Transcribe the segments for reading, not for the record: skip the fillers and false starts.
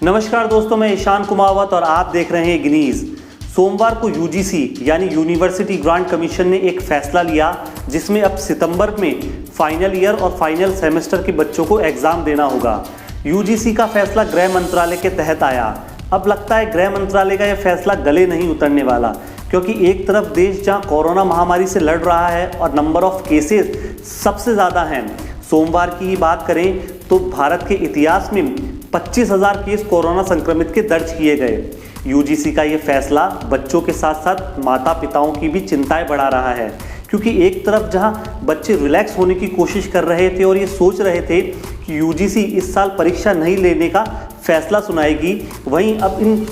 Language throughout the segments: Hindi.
नमस्कार दोस्तों, मैं ईशान कुमावत और आप देख रहे हैं ग्नीज। सोमवार को यूजीसी यानी यूनिवर्सिटी ग्रांट कमीशन ने एक फैसला लिया जिसमें अब सितंबर में फाइनल ईयर और फाइनल सेमेस्टर के बच्चों को एग्ज़ाम देना होगा। यूजीसी का फैसला गृह मंत्रालय के तहत आया। अब लगता है गृह मंत्रालय का यह फैसला गले नहीं उतरने वाला, क्योंकि एक तरफ देश जहां कोरोना महामारी से लड़ रहा है और नंबर ऑफ केसेस सबसे ज़्यादा हैं। सोमवार की ही बात करें तो भारत के इतिहास में 25,000 केस कोरोना संक्रमित के दर्ज किए गए। यूजीसी का ये फैसला बच्चों के साथ साथ माता पिताओं की भी चिंताएं बढ़ा रहा है, क्योंकि एक तरफ जहां बच्चे रिलैक्स होने की कोशिश कर रहे थे और ये सोच रहे थे कि यूजीसी इस साल परीक्षा नहीं लेने का फैसला सुनाएगी, वहीं अब इन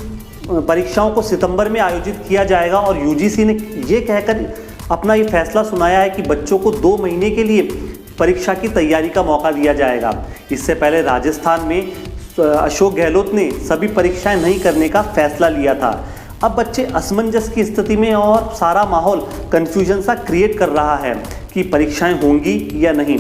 परीक्षाओं को सितंबर में आयोजित किया जाएगा। और यूजीसी ने ये कहकर अपना ये फैसला सुनाया है कि बच्चों को 2 महीने के लिए परीक्षा की तैयारी का मौका दिया जाएगा। इससे पहले राजस्थान में अशोक गहलोत ने सभी परीक्षाएं नहीं करने का फैसला लिया था। अब बच्चे असमंजस की स्थिति में और सारा माहौल कन्फ्यूजन सा क्रिएट कर रहा है कि परीक्षाएं होंगी या नहीं।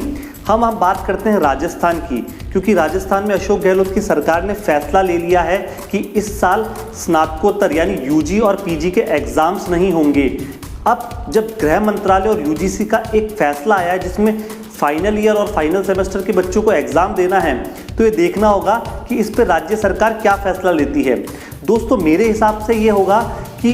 हम बात करते हैं राजस्थान की, क्योंकि राजस्थान में अशोक गहलोत की सरकार ने फैसला ले लिया है कि इस साल स्नातकोत्तर यानी यूजी और पीजी के एग्ज़ाम्स नहीं होंगे। अब जब गृह मंत्रालय और यूजीसी का एक फैसला आया है जिसमें फाइनल ईयर और फाइनल सेमेस्टर के बच्चों को एग्ज़ाम देना है, तो ये देखना होगा कि इस पर राज्य सरकार क्या फैसला लेती है। दोस्तों, मेरे हिसाब से ये होगा कि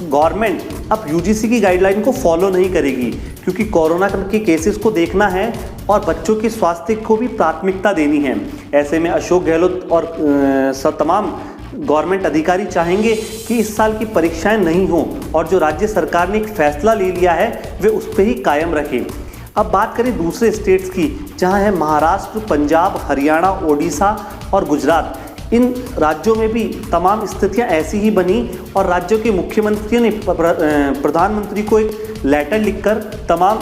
गवर्नमेंट अब यूजीसी की गाइडलाइन को फॉलो नहीं करेगी, क्योंकि कोरोना के केसेस को देखना है और बच्चों के स्वास्थ्य को भी प्राथमिकता देनी है। ऐसे में अशोक गहलोत और तमाम गवर्नमेंट अधिकारी चाहेंगे कि इस साल की परीक्षाएं नहीं हों और जो राज्य सरकार ने एक फैसला ले लिया है वे उस पर ही कायम रखें। अब बात करें दूसरे स्टेट्स की, जहां है महाराष्ट्र, पंजाब, हरियाणा, ओडिशा और गुजरात। इन राज्यों में भी तमाम स्थितियां ऐसी ही बनी और राज्यों के मुख्यमंत्रियों ने प्रधानमंत्री को एक लेटर लिखकर तमाम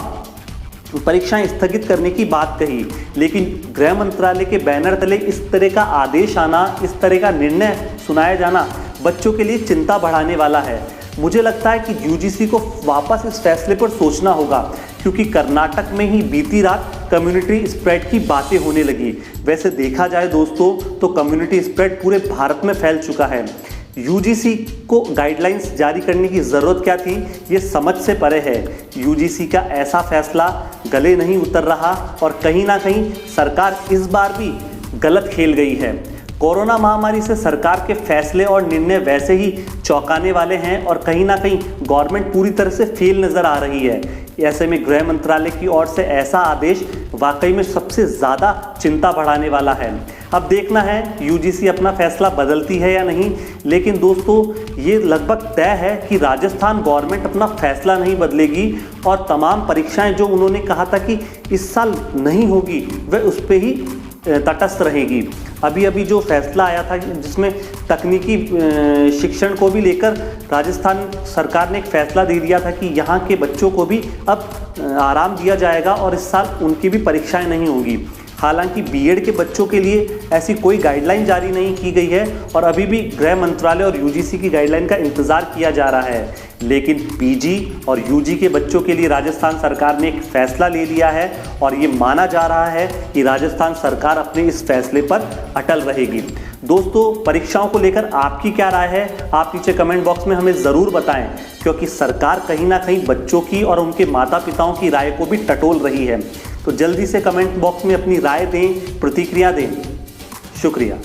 परीक्षाएं स्थगित करने की बात कही। लेकिन गृह मंत्रालय के बैनर तले इस तरह का आदेश आना, इस तरह का निर्णय सुनाया जाना बच्चों के लिए चिंता बढ़ाने वाला है। मुझे लगता है कि यूजीसी को वापस इस फैसले पर सोचना होगा, क्योंकि कर्नाटक में ही बीती रात कम्युनिटी स्प्रेड की बातें होने लगी। वैसे देखा जाए दोस्तों तो कम्युनिटी स्प्रेड पूरे भारत में फैल चुका है। यूजीसी को गाइडलाइंस जारी करने की ज़रूरत क्या थी, ये समझ से परे है। यूजीसी का ऐसा फैसला गले नहीं उतर रहा और कहीं ना कहीं सरकार इस बार भी गलत खेल गई है। कोरोना महामारी से सरकार के फैसले और निर्णय वैसे ही चौंकाने वाले हैं और कहीं ना कहीं गवर्नमेंट पूरी तरह से फेल नज़र आ रही है। ऐसे में गृह मंत्रालय की ओर से ऐसा आदेश वाकई में सबसे ज़्यादा चिंता बढ़ाने वाला है। अब देखना है यूजीसी अपना फैसला बदलती है या नहीं, लेकिन दोस्तों ये लगभग तय है कि राजस्थान गवर्नमेंट अपना फैसला नहीं बदलेगी और तमाम परीक्षाएं जो उन्होंने कहा था कि इस साल नहीं होगी वह उस पर ही तटस्थ रहेगी। अभी जो फैसला आया था जिसमें तकनीकी शिक्षण को भी लेकर राजस्थान सरकार ने एक फैसला दे दिया था कि यहाँ के बच्चों को भी अब आराम दिया जाएगा और इस साल उनकी भी परीक्षाएं नहीं होंगी। हालांकि बीएड के बच्चों के लिए ऐसी कोई गाइडलाइन जारी नहीं की गई है और अभी भी गृह मंत्रालय और यूजीसी की गाइडलाइन का इंतज़ार किया जा रहा है। लेकिन पीजी और यूजी के बच्चों के लिए राजस्थान सरकार ने एक फैसला ले लिया है और ये माना जा रहा है कि राजस्थान सरकार अपने इस फैसले पर अटल रहेगी। दोस्तों, परीक्षाओं को लेकर आपकी क्या राय है, आप नीचे कमेंट बॉक्स में हमें ज़रूर बताएं, क्योंकि सरकार कहीं ना कहीं बच्चों की और उनके माता पिताओं की राय को भी टटोल रही है। तो जल्दी से कमेंट बॉक्स में अपनी राय दें, प्रतिक्रिया दें। शुक्रिया।